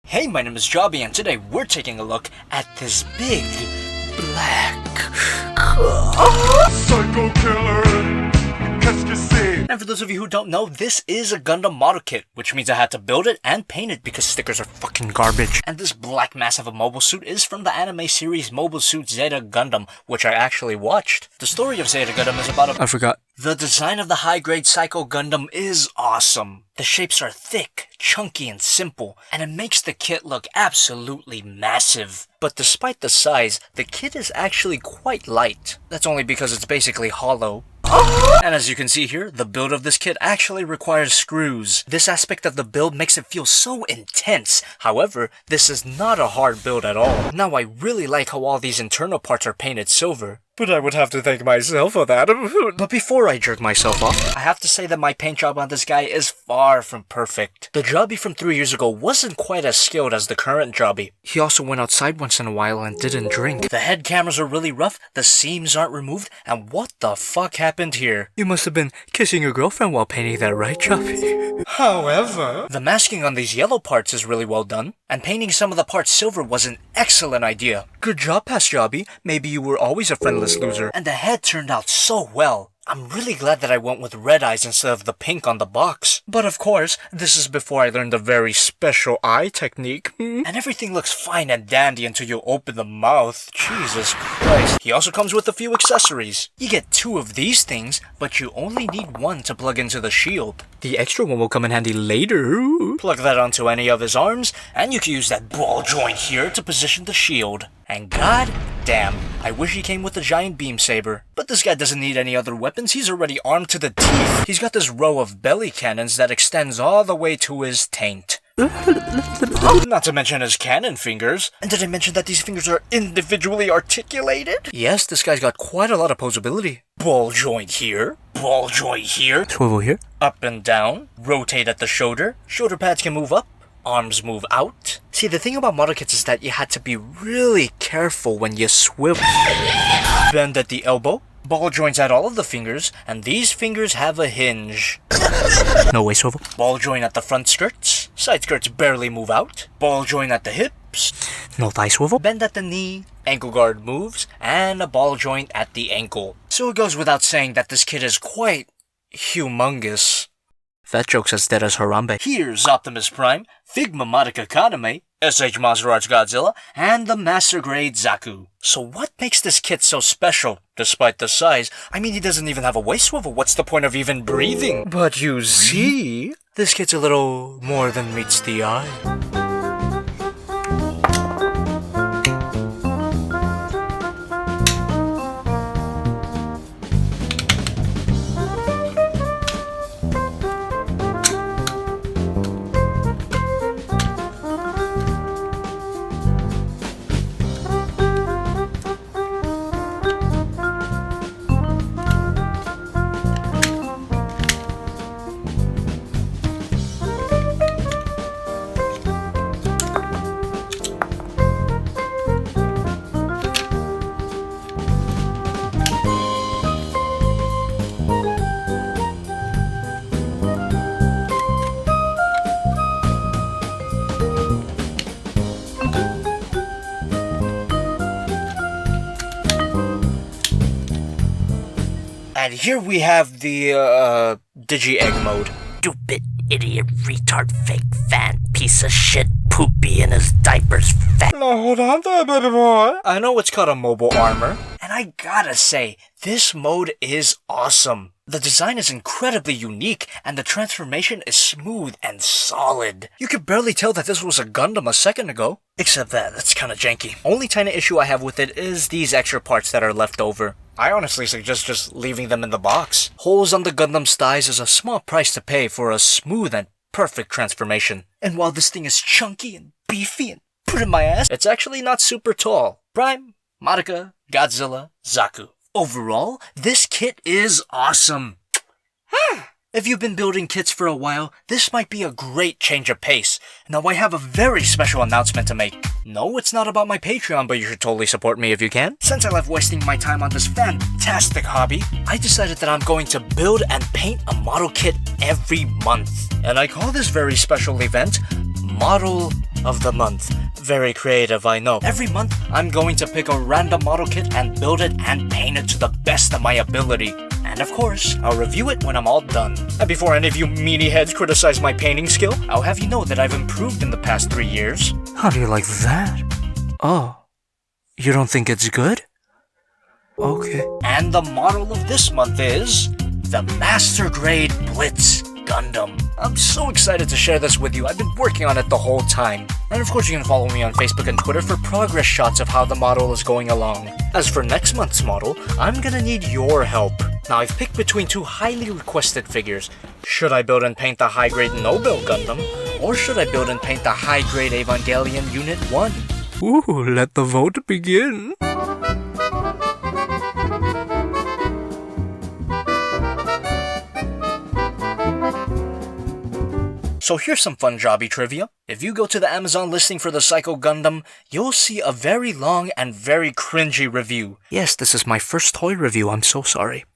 Hey, my name is Jobby, and today we're taking a look at this big black Psycho killer. Qu'est-ce que c'est? And for those of you who don't know, this is a Gundam model kit, which means I had to build it and paint it because stickers are fucking garbage. And this black mass of a mobile suit is from the anime series Mobile Suit Zeta Gundam, which I actually watched. The story of Zeta Gundam is about I forgot. The design of the high-grade Psycho Gundam is awesome. The shapes are thick, chunky, and simple, and it makes the kit look absolutely massive. But despite the size, the kit is actually quite light. That's only because it's basically hollow. And as you can see here, the build of this kit actually requires screws. This aspect of the build makes it feel so intense. However, this is not a hard build at all. Now I really like how all these internal parts are painted silver. But I would have to thank myself for that. But before I jerk myself off, I have to say that my paint job on this guy is far from perfect. The Jobby from 3 years ago wasn't quite as skilled as the current Jobby. He also went outside once in a while and didn't drink. The head cameras are really rough, the seams aren't removed, and what the fuck happened here? You must have been kissing your girlfriend while painting that, right, Jobby? However, the masking on these yellow parts is really well done, and painting some of the parts silver was an excellent idea. Good job, past Jobby. Maybe you were always a friendless loser. And the head turned out so well. I'm really glad that I went with red eyes instead of the pink on the box. But of course, this is before I learned the very special eye technique. And everything looks fine and dandy until you open the mouth. Jesus Christ. He also comes with a few accessories. You get 2 of these things, but you only need 1 to plug into the shield. The extra one will come in handy later. Plug that onto any of his arms, and you can use that ball joint here to position the shield. And god damn, I wish he came with a giant beam saber. But this guy doesn't need any other weapons, he's already armed to the teeth. He's got this row of belly cannons that extends all the way to his taint. Not to mention his cannon fingers. And did I mention that these fingers are individually articulated? Yes, this guy's got quite a lot of poseability. Ball joint here, ball joint here, Swivel here. up and down, rotate at the shoulder. Shoulder pads can move up, arms move out. See, the thing about model kits is that you had to be really careful when you swivel. Bend at the elbow, ball joints at all of the fingers, and these fingers have a hinge. No way, Swivel. Ball joint at the front skirts, side skirts barely move out, ball joint at the hips, No thigh swivel. bend at the knee, ankle guard moves, and a ball joint at the ankle. So it goes without saying that this kit is quite humongous. That joke's as dead as Harambe. Here's Optimus Prime, Figma Modica Kaname, SH Monster Arts Godzilla, and the Master Grade Zaku. So what makes this kit so special, despite the size? I mean, he doesn't even have a waist swivel, what's the point of even breathing? But you see, this kit's a little more than meets the eye. And here we have the, Digiegg Mode. Stupid idiot retard fake fan piece of shit poopy in his diapers fat. No, hold on there, baby boy. I know it's called a mobile armor, and I gotta say, this mode is awesome. The design is incredibly unique, and the transformation is smooth and solid. You could barely tell that this was a Gundam a second ago. Except that, it's kinda janky. Only tiny issue I have with it is these extra parts that are left over. I honestly suggest just leaving them in the box. Holes on the Gundam's thighs is a small price to pay for a smooth and perfect transformation. And while this thing is chunky and beefy and put in my ass, it's actually not super tall. Prime, Modica, Godzilla, Zaku. Overall, this kit is awesome. If you've been building kits for a while, this might be a great change of pace. Now I have a very special announcement to make. No, it's not about my Patreon, but you should totally support me if you can. Since I love wasting my time on this fantastic hobby, I decided that I'm going to build and paint a model kit every month. And I call this very special event Model of the Month. Very creative, I know. Every month, I'm going to pick a random model kit and build it and paint it to the best of my ability. And of course, I'll review it when I'm all done. And before any of you meanie heads criticize my painting skill, I'll have you know that I've improved in the past 3 years. How do you like that? Oh, you don't think it's good? Okay. And the model of this month is the Master Grade Blitz Gundam. I'm so excited to share this with you. I've been working on it the whole time. And of course you can follow me on Facebook and Twitter for progress shots of how the model is going along. As for next month's model, I'm gonna need your help. Now I've picked between 2 highly requested figures. Should I build and paint the high-grade Nobel Gundam? Or should I build and paint the high-grade Evangelion Unit 1? Ooh, let the vote begin. So here's some fun Jobby trivia. If you go to the Amazon listing for the Psycho Gundam, you'll see a very long and very cringy review. Yes, this is my first toy review, I'm so sorry.